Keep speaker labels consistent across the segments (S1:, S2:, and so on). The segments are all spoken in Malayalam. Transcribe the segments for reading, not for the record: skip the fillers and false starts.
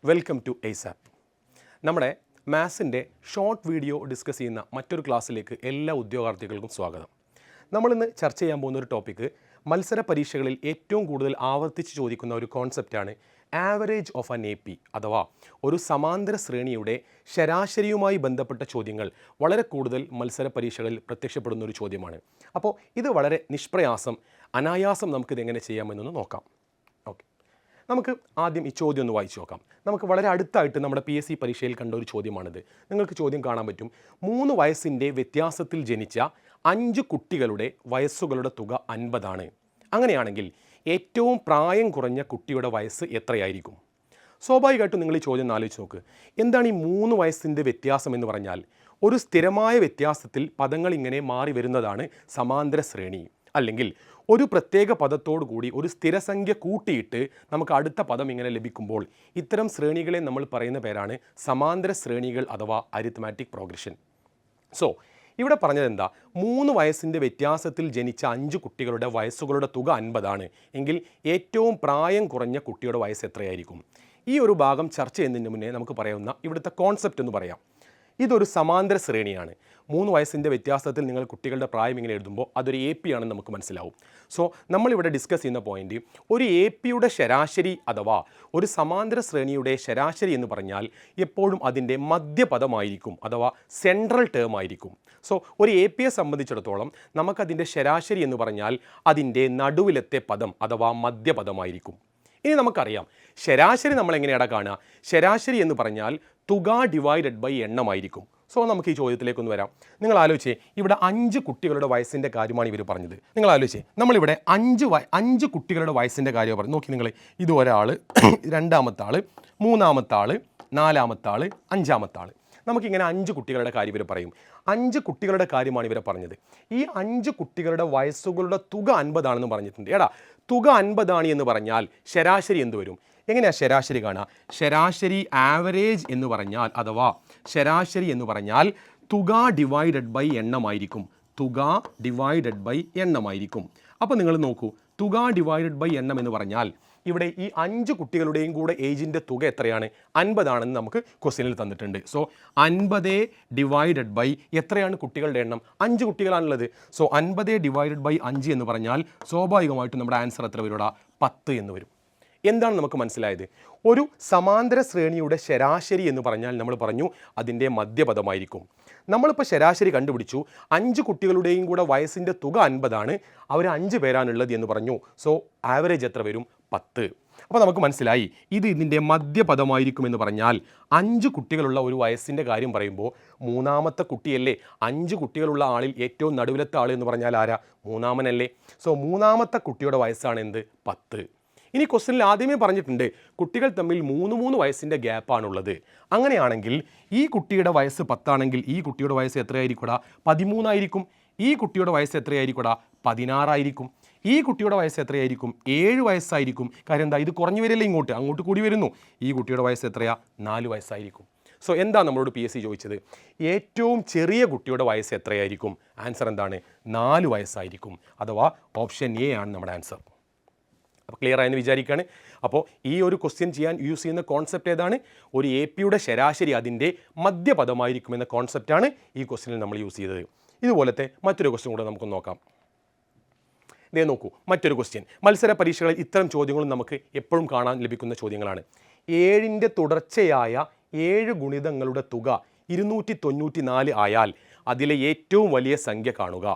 S1: Welcome to എയ്സാപ്പ്. നമ്മുടെ മാത്സിൻ്റെ ഷോർട്ട് വീഡിയോ ഡിസ്കസ് ചെയ്യുന്ന മറ്റൊരു ക്ലാസ്സിലേക്ക് എല്ലാ ഉദ്യോഗാർത്ഥികൾക്കും സ്വാഗതം. നമ്മളിന്ന് ചർച്ച ചെയ്യാൻ പോകുന്ന ഒരു ടോപ്പിക്ക് മത്സര പരീക്ഷകളിൽ ഏറ്റവും കൂടുതൽ ആവർത്തിച്ച് ചോദിക്കുന്ന ഒരു കോൺസെപ്റ്റാണ് ആവറേജ് ഓഫ് ആൻ AP അഥവാ ഒരു സമാന്തര ശ്രേണിയുടെ ശരാശരിയുമായി ബന്ധപ്പെട്ട ചോദ്യങ്ങൾ വളരെ കൂടുതൽ മത്സര പരീക്ഷകളിൽ പ്രത്യക്ഷപ്പെടുന്ന ഒരു ചോദ്യമാണ്. അപ്പോൾ ഇത് വളരെ നിഷ്പ്രയാസം അനായാസം നമുക്കിതെങ്ങനെ ചെയ്യാമെന്നൊന്ന് നോക്കാം. ഓക്കെ, നമുക്ക് ആദ്യം ഈ ചോദ്യം ഒന്ന് വായിച്ചു നോക്കാം. നമുക്ക് വളരെ അടുത്തായിട്ട് നമ്മുടെ PSC പരീക്ഷയിൽ കണ്ട ഒരു ചോദ്യമാണിത്. നിങ്ങൾക്ക് ചോദ്യം കാണാൻ പറ്റും. 3 വയസ്സിൻ്റെ വ്യത്യാസത്തിൽ ജനിച്ച 5 കുട്ടികളുടെ വയസ്സുകളുടെ തുക 50 ആണ്. അങ്ങനെയാണെങ്കിൽ ഏറ്റവും പ്രായം കുറഞ്ഞ കുട്ടിയുടെ വയസ്സ് എത്രയായിരിക്കും? സ്വാഭാവികമായിട്ടും നിങ്ങൾ ഈ ചോദ്യം ആലോചിച്ച് നോക്ക്. എന്താണ് ഈ 3 വയസ്സിൻ്റെ വ്യത്യാസം എന്ന് പറഞ്ഞാൽ? ഒരു സ്ഥിരമായ വ്യത്യാസത്തിൽ പദങ്ങൾ ഇങ്ങനെ മാറി വരുന്നതാണ് സമാന്തര ശ്രേണി. അല്ലെങ്കിൽ ഒരു പ്രത്യേക പദത്തോടു കൂടി ഒരു സ്ഥിരസംഖ്യ കൂട്ടിയിട്ട് നമുക്ക് അടുത്ത പദം ഇങ്ങനെ ലഭിക്കുമ്പോൾ ഇത്തരം ശ്രേണികളെ നമ്മൾ പറയുന്ന പേരാണ് സമാന്തര ശ്രേണികൾ അഥവാ അരിത്മാറ്റിക് പ്രോഗ്രഷൻ. സോ ഇവിടെ പറഞ്ഞത് എന്താ? 3 വയസ്സിൻ്റെ വ്യത്യാസത്തിൽ ജനിച്ച 5 കുട്ടികളുടെ വയസ്സുകളുടെ തുക 50 ആണ് എങ്കിൽ ഏറ്റവും പ്രായം കുറഞ്ഞ കുട്ടിയുടെ വയസ്സ് എത്രയായിരിക്കും? ഈ ഒരു ഭാഗം ചർച്ച ചെയ്യുന്നതിന് മുന്നേ നമുക്ക് പറയാവുന്ന ഇവിടുത്തെ കോൺസെപ്റ്റ് എന്ന് പറയാം. ഇതൊരു സമാന്തര ശ്രേണിയാണ്. 3 വയസ്സിൻ്റെ വ്യത്യാസത്തിൽ നിങ്ങൾ കുട്ടികളുടെ പ്രായം ഇങ്ങനെ എഴുതുമ്പോൾ അതൊരു AP ആണെന്ന് നമുക്ക് മനസ്സിലാവും. സോ നമ്മളിവിടെ ഡിസ്കസ് ചെയ്യുന്ന പോയിന്റ്, ഒരു APയുടെ ശരാശരി അഥവാ ഒരു സമാന്തര ശ്രേണിയുടെ ശരാശരി എന്ന് പറഞ്ഞാൽ എപ്പോഴും അതിൻ്റെ മധ്യപദമായിരിക്കും അഥവാ സെൻട്രൽ ടേം ആയിരിക്കും. സോ ഒരു APയെ സംബന്ധിച്ചിടത്തോളം നമുക്കതിൻ്റെ ശരാശരി എന്ന് പറഞ്ഞാൽ അതിൻ്റെ നടുവിലത്തെ പദം അഥവാ മധ്യപദമായിരിക്കും. ഇനി നമുക്കറിയാം ശരാശരി നമ്മൾ എങ്ങനെയാണ് കാണുക? ശരാശരി എന്ന് പറഞ്ഞാൽ തുക ഡിവൈഡഡ് ബൈ എണ്ണമായിരിക്കും. സോ നമുക്ക് ഈ ചോദ്യത്തിലേക്കൊന്ന് വരാം. നിങ്ങൾ ആലോചിച്ചേ, ഇവിടെ 5 കുട്ടികളുടെ വയസ്സിൻ്റെ കാര്യമാണ് ഇവർ പറഞ്ഞത്. നിങ്ങൾ ആലോചിച്ചേ, നമ്മളിവിടെ 5 കുട്ടികളുടെ വയസ്സിൻ്റെ കാര്യം പറഞ്ഞു. നോക്കി നിങ്ങൾ, ഇത് ഒരാൾ, രണ്ടാമത്തെ ആൾ, മൂന്നാമത്തെ ആൾ, നാലാമത്തെ ആൾ, അഞ്ചാമത്തെ ആൾ. നമുക്കിങ്ങനെ 5 കുട്ടികളുടെ കാര്യം ഇവർ പറയും. 5 കുട്ടികളുടെ കാര്യമാണ് ഇവരെ പറഞ്ഞത്. ഈ 5 കുട്ടികളുടെ വയസ്സുകളുടെ തുക 50 ആണെന്ന് പറഞ്ഞിട്ടുണ്ട്. എടാ, തുക 50 ആണ് എന്ന് പറഞ്ഞാൽ ശരാശരി എന്ത് വരും? എങ്ങനെയാണ് ശരാശരി കാണുക? ശരാശരി ആവറേജ് എന്ന് പറഞ്ഞാൽ അഥവാ ശരാശരി എന്ന് പറഞ്ഞാൽ തുക ഡിവൈഡഡ് ബൈ എണ്ണമായിരിക്കും. തുക ഡിവൈഡഡ് ബൈ എണ്ണമായിരിക്കും. അപ്പോൾ നിങ്ങൾ നോക്കൂ, തുക ഡിവൈഡഡ് ബൈ എണ്ണം എന്ന് പറഞ്ഞാൽ ഇവിടെ ഈ 5 കുട്ടികളുടെയും കൂടെ ഏജിൻ്റെ തുക എത്രയാണ്? 50 ആണെന്ന് നമുക്ക് ക്വസ്റ്റ്യനിൽ തന്നിട്ടുണ്ട്. സോ 50 ഡിവൈഡഡ് ബൈ എത്രയാണ് കുട്ടികളുടെ എണ്ണം? 5 കുട്ടികളാണുള്ളത്. സോ 50 ഡിവൈഡഡ് ബൈ 5 എന്ന് പറഞ്ഞാൽ സ്വാഭാവികമായിട്ടും നമ്മുടെ ആൻസർ എത്ര വരും? 10 എന്ന് വരും. എന്താണ് നമുക്ക് മനസ്സിലായത്? ഒരു സമാന്തര ശ്രേണിയുടെ ശരാശരി എന്ന് പറഞ്ഞാൽ നമ്മൾ പറഞ്ഞു അതിൻ്റെ മധ്യപദമായിരിക്കും. നമ്മളിപ്പോൾ ശരാശരി കണ്ടുപിടിച്ചു. 5 കുട്ടികളുടെയും കൂടെ വയസ്സിൻ്റെ തുക 50 ആണ്. അവർ 5 പേരാണുള്ളത് എന്ന് പറഞ്ഞു. സോ ആവറേജ് എത്ര വരും? 10. അപ്പോൾ നമുക്ക് മനസ്സിലായി ഇത് ഇതിൻ്റെ മധ്യപദമായിരിക്കും എന്ന് പറഞ്ഞാൽ 5 കുട്ടികളുള്ള ഒരു വയസ്സിൻ്റെ കാര്യം പറയുമ്പോൾ മൂന്നാമത്തെ കുട്ടിയല്ലേ? 5 കുട്ടികളുള്ള ആളിൽ ഏറ്റവും നടുവിലത്തെ ആൾ എന്ന് പറഞ്ഞാൽ ആരാ? മൂന്നാമനല്ലേ? സോ മൂന്നാമത്തെ കുട്ടിയുടെ വയസ്സാണ് എന്ത്? 10. ഇനി ക്വസ്റ്റ്യനിൽ ആദ്യമേ പറഞ്ഞിട്ടുണ്ട് കുട്ടികൾ തമ്മിൽ 3 വയസ്സിൻ്റെ ഗ്യാപ്പാണുള്ളത്. അങ്ങനെയാണെങ്കിൽ ഈ കുട്ടിയുടെ വയസ്സ് 10 ആണെങ്കിൽ ഈ കുട്ടിയുടെ വയസ്സ് എത്രയായിരിക്കും? 13 ആയിരിക്കും. ഈ കുട്ടിയുടെ വയസ്സ് എത്രയായിരിക്കും? 16 ആയിരിക്കും. ഈ കുട്ടിയുടെ വയസ്സ് എത്രയായിരിക്കും? 7 വയസ്സായിരിക്കും. കാര്യം എന്താ? ഇത് കുറഞ്ഞു വരില്ല, അങ്ങോട്ട് കൂടി വരുന്നു. ഈ കുട്ടിയുടെ വയസ്സ് എത്രയാ? 4 വയസ്സായിരിക്കും. സോ എന്താ നമ്മളോട് PSC ചോദിച്ചത്? ഏറ്റവും ചെറിയ കുട്ടിയുടെ വയസ്സ് എത്രയായിരിക്കും? ആൻസർ എന്താണ്? 4 വയസ്സായിരിക്കും. അഥവാ ഓപ്ഷൻ A ആണ് നമ്മുടെ ആൻസർ. അപ്പോൾ ക്ലിയർ ആയെന്ന് വിചാരിക്കുകയാണ്. അപ്പോൾ ഈ ഒരു ക്വസ്റ്റ്യൻ ചെയ്യാൻ യൂസ് ചെയ്യുന്ന കോൺസെപ്റ്റ് ഏതാണ്? ഒരു APയുടെ ശരാശരി അതിൻ്റെ മധ്യപദമായിരിക്കുമെന്ന കോൺസെപ്റ്റാണ് ഈ ക്വസ്റ്റ്യനിൽ നമ്മൾ യൂസ് ചെയ്തത്. ഇതുപോലത്തെ മറ്റൊരു ക്വസ്റ്റ്യൻ കൂടെ നമുക്ക് നോക്കാം. ഇതേ നോക്കൂ, മറ്റൊരു ക്വസ്റ്റ്യൻ. മത്സര പരീക്ഷകളിൽ ഇത്തരം ചോദ്യങ്ങളും നമുക്ക് എപ്പോഴും കാണാൻ ലഭിക്കുന്ന ചോദ്യങ്ങളാണ്. 7ൻ്റെ തുടർച്ചയായ 7 ഗുണിതങ്ങളുടെ തുക 294 ആയാൽ അതിലെ ഏറ്റവും വലിയ സംഖ്യ കാണുക.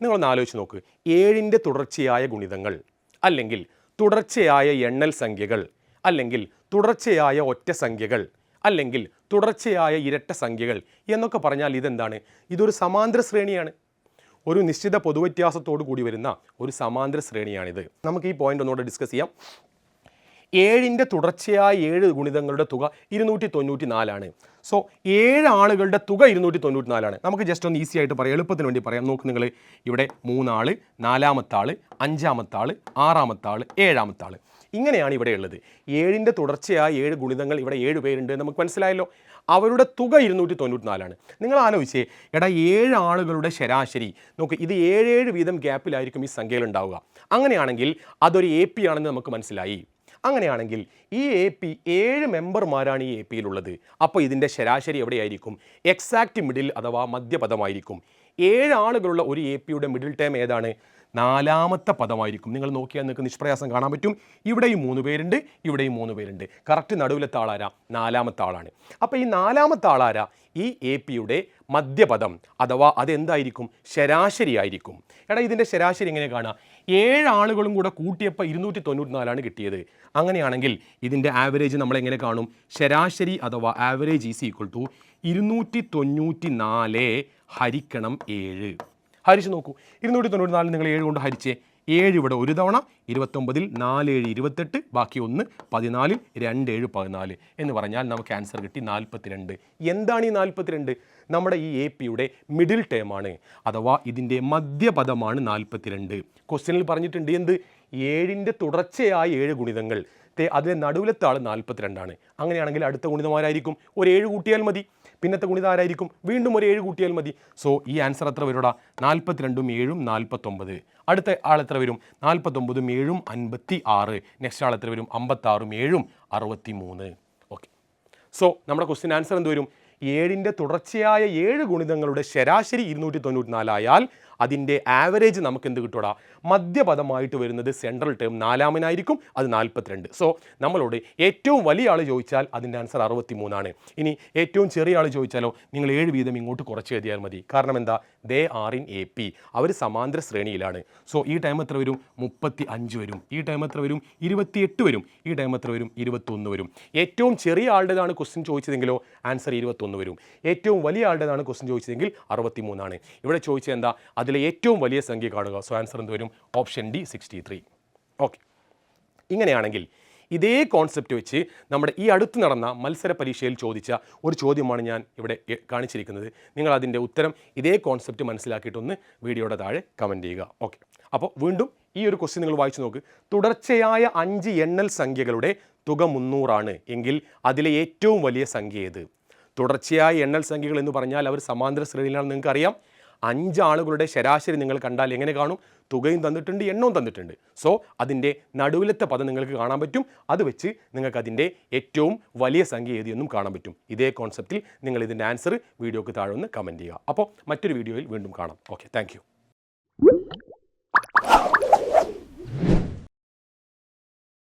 S1: നിങ്ങളൊന്ന് ആലോചിച്ച് നോക്ക്. 7ൻ്റെ തുടർച്ചയായ ഗുണിതങ്ങൾ, അല്ലെങ്കിൽ തുടർച്ചയായ എണ്ണൽ സംഖ്യകൾ, അല്ലെങ്കിൽ തുടർച്ചയായ ഒറ്റ സംഖ്യകൾ, അല്ലെങ്കിൽ തുടർച്ചയായ ഇരട്ട സംഖ്യകൾ എന്നൊക്കെ പറഞ്ഞാൽ ഇതെന്താണ്? ഇതൊരു സമാന്തര ശ്രേണിയാണ്. ഒരു നിശ്ചിത പൊതുവ്യത്യാസത്തോടു കൂടി വരുന്ന ഒരു സമാന്തര ശ്രേണിയാണിത്. നമുക്ക് ഈ പോയിന്റ് ഒന്നുകൂടെ ഡിസ്കസ് ചെയ്യാം. 7ൻ്റെ തുടർച്ചയായ 7 ഗുണിതങ്ങളുടെ തുക 294 ആണ്. സോ 7 ആളുകളുടെ തുക 294 ആണ്. നമുക്ക് ജസ്റ്റ് ഒന്ന് ഈസി ആയിട്ട് പറയാം, എളുപ്പത്തിന് വേണ്ടി പറയാം. നോക്ക് നിങ്ങൾ, ഇവിടെ 3 ആൾ, 4-ാമത്തെ ആൾ, 5-ാമത്തെ ആൾ, 6-ാമത്തെ ആൾ, 7-ാമത്തെ ആൾ, ഇങ്ങനെയാണ് ഇവിടെ ഉള്ളത്. 7ൻ്റെ തുടർച്ചയായ 7 ഗുണിതങ്ങൾ, ഇവിടെ 7 പേരുണ്ട് നമുക്ക് മനസ്സിലായല്ലോ. അവരുടെ തുക 294 ആണ്. നിങ്ങൾ ആലോചിച്ചേ, എടാ 7 ആളുകളുടെ ശരാശരി നോക്ക്, ഇത് 7 വീതം ഗ്യാപ്പിലായിരിക്കും ഈ സംഖ്യകൾ ഉണ്ടാവുക. അങ്ങനെയാണെങ്കിൽ അതൊരു AP ആണെന്ന് നമുക്ക് മനസ്സിലായി. അങ്ങനെയാണെങ്കിൽ ഈ AP 7 മെമ്പർമാരാണ് ഈ APയിലുള്ളത്. അപ്പോൾ ഇതിൻ്റെ ശരാശരി എവിടെയായിരിക്കും? എക്സാക്റ്റ് മിഡിൽ അഥവാ മധ്യപദമായിരിക്കും. 7 ആളുകളുള്ള ഒരു APയുടെ മിഡിൽ ടേം ഏതാണ്? 4ാമത്തെ പദമായിരിക്കും. നിങ്ങൾ നോക്കിയാൽ നിങ്ങൾക്ക് നിഷ്പ്രയാസം കാണാൻ പറ്റും. ഇവിടെയും 3 പേരുണ്ട്, ഇവിടെയും 3 പേരുണ്ട്. കറക്റ്റ് നടുവിലത്തെ ആളാരാ? 4ാമത്തെ ആളാണ്. അപ്പോൾ ഈ 4ാമത്തെ ആളാരാ? ഈ APയുടെ മധ്യപദം അഥവാ അതെന്തായിരിക്കും? ശരാശരി ആയിരിക്കും. എടാ ഇതിൻ്റെ ശരാശരി എങ്ങനെ കാണാം? 7 ആളുകളും കൂടെ കൂട്ടിയപ്പോൾ 294 കിട്ടിയത്. അങ്ങനെയാണെങ്കിൽ ഇതിൻ്റെ ആവറേജ് നമ്മൾ എങ്ങനെ കാണും? ശരാശരി അഥവാ ആവറേജ് ഈസ് ഈക്വൽ ടു 294 ഹരിക്കണം 7. ഹരിച്ച് നോക്കൂ. 294 നിങ്ങൾ 7 കൊണ്ട് ഹരിച്ചേ. 7 ഇവിടെ ഒരു തവണ, 29ൽ 4 7 28, ബാക്കി 1 14ൽ 2 7 14 എന്ന് പറഞ്ഞാൽ നമുക്ക് ആൻസർ കിട്ടി 42. എന്താണ് ഈ 42? നമ്മുടെ ഈ APയുടെ മിഡിൽ ടേമാണ് അഥവാ ഇതിൻ്റെ മധ്യപദമാണ് 42. ക്വസ്റ്റ്യനിൽ പറഞ്ഞിട്ടുണ്ട് എന്ത്? 7ൻ്റെ തുടർച്ചയായ 7 ഗുണിതങ്ങൾ. അതിലെ നടുവിലത്തെ ആൾ 42ആണ്. അങ്ങനെയാണെങ്കിൽ അടുത്ത ഗുണിതമാരായിരിക്കും? ഒരു 7 കൂട്ടിയാൽ മതി. പിന്നത്തെ ഗുണിതം ആരായിരിക്കും? വീണ്ടും ഒരു 7 കൂട്ടിയാൽ മതി. സോ ഈ ആൻസർ എത്ര വരൂടാ? 42ഉം 7ഉം 49. അടുത്ത ആൾ എത്ര വരും? 49ഉം 7ഉം 56. നെക്സ്റ്റ് ആൾ എത്ര വരും? 56ഉം 7ഉം 63. ഓക്കെ. സോ നമ്മുടെ ക്വസ്റ്റ്യൻ ആൻസർ എന്ത് വരും? 7ൻ്റെ തുടർച്ചയായ 7 ഗുണിതങ്ങളുടെ ശരാശരി 294 ആയാൽ അതിൻ്റെ ആവറേജ് നമുക്ക് എന്ത് കിട്ടൂടാ? മധ്യപദമായിട്ട് വരുന്നത് സെൻട്രൽ ടേം 4ാമനായിരിക്കും. അത് 42. സോ നമ്മളോട് ഏറ്റവും വലിയ ആൾ ചോദിച്ചാൽ അതിൻ്റെ ആൻസർ 63 ആണ്. ഇനി ഏറ്റവും ചെറിയ ആൾ ചോദിച്ചാലോ? നിങ്ങൾ 7 വീതം ഇങ്ങോട്ട് കുറച്ച് എഴുതിയാൽ മതി. കാരണം എന്താ? They are in AP. അവർ സമാന്തര ശ്രേണിയിലാണ്. സോ ഈ ടൈം എത്ര വരും? 35 വരും. ഈ ടൈം എത്ര വരും? 28 വരും. ഈ ടൈം എത്ര വരും? 21 വരും. ഏറ്റവും ചെറിയ ആളുടേതാണ് ക്വസ്റ്റ്യൻ ചോദിച്ചതെങ്കിലോ ആൻസർ 21 വരും. ഏറ്റവും വലിയ ആളുടേതാണ് ക്വസ്റ്റ്യൻ ചോദിച്ചതെങ്കിൽ 63 ആണ്. ഇവിടെ ചോദിച്ചത് എന്താ? അതിലെ ഏറ്റവും വലിയ സംഖ്യ കാണുക. സോ ആൻസർ എന്ത് വരും? Option D 63. ഓക്കെ. ഇങ്ങനെയാണെങ്കിൽ ഇതേ കോൺസെപ്റ്റ് വെച്ച് നമ്മുടെ ഈ അടുത്ത് നടന്ന മത്സര പരീക്ഷയിൽ ചോദിച്ച ഒരു ചോദ്യമാണ് ഞാൻ ഇവിടെ കാണിച്ചിരിക്കുന്നത്. നിങ്ങൾ അതിൻ്റെ ഉത്തരം ഇതേ കോൺസെപ്റ്റ് മനസ്സിലാക്കിയിട്ടൊന്ന് വീഡിയോയുടെ താഴെ കമൻറ്റ് ചെയ്യുക. ഓക്കെ. അപ്പോൾ വീണ്ടും ഈ ഒരു ക്വസ്റ്റ്യൻ നിങ്ങൾ വായിച്ചു നോക്ക്. തുടർച്ചയായ 5 എണ്ണൽ സംഖ്യകളുടെ തുക 300 ആണ് എങ്കിൽ അതിലെ ഏറ്റവും വലിയ സംഖ്യ ഏത്? തുടർച്ചയായ എണ്ണൽ സംഖ്യകൾ എന്ന് പറഞ്ഞാൽ അവർ സമാന്തര ശ്രേണിയിലാണെന്ന് നിങ്ങൾക്ക് അറിയാം. 5 ആളുകളുടെ ശരാശരി നിങ്ങൾ കണ്ടാൽ എങ്ങനെ കാണും? തുകയും തന്നിട്ടുണ്ട്, എണ്ണവും തന്നിട്ടുണ്ട്. സോ അതിൻ്റെ നടുവിലത്തെ പദം നിങ്ങൾക്ക് കാണാൻ പറ്റും. അത് വെച്ച് നിങ്ങൾക്ക് അതിൻ്റെ ഏറ്റവും വലിയ സംഖ്യ ഏതെന്നും കാണാൻ പറ്റും. ഇതേ കോൺസെപ്റ്റിൽ നിങ്ങൾ ഇതിൻ്റെ ആൻസർ വീഡിയോക്ക് താഴെ ഒന്ന് കമൻറ്റ് ചെയ്യുക. അപ്പോൾ മറ്റൊരു വീഡിയോയിൽ വീണ്ടും കാണാം. Okay, thank